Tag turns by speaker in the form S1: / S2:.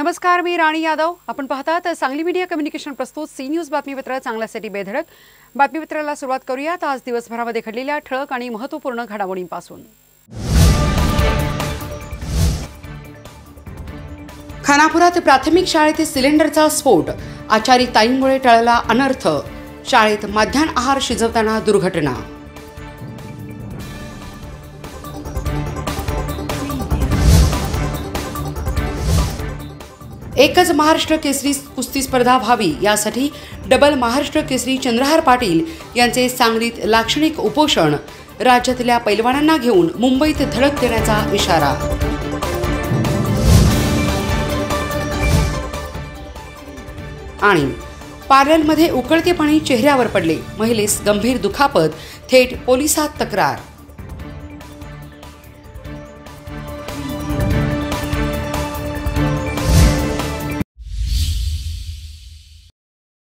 S1: नमस्कार, मी राणी यादव. आपण पाहतात सांगली मीडिया कम्युनिकेशन प्रस्तुत सी न्यूज बातमीपत्र चांगल्यासाठी बेधडक. बातमीपत्राला सुरुवात करूयात आज दिवसभरामध्ये घडलेल्या ठळक आणि महत्त्वपूर्ण घडामोडींपासून. खानापुरात प्राथमिक शाळेत सिलेंडरचा स्फोट. आचारी ताईंमुळे टळला अनर्थ. शाळेत माध्यान्ह आहार शिजवताना दुर्घटना. एकच महाराष्ट्र केसरी कुस्ती स्पर्धा व्हावी यासाठी डबल महाराष्ट्र केसरी चंद्रहार पाटील यांचे सांगलीत लाक्षणिक उपोषण. राज्यातल्या पैलवानांना घेऊन मुंबईत धडक देण्याचा इशारा. आणि पार्लरमध्ये उकळते पाणी चेहऱ्यावर पडले. महिलेस गंभीर दुखापत. थेट पोलिसात तक्रार.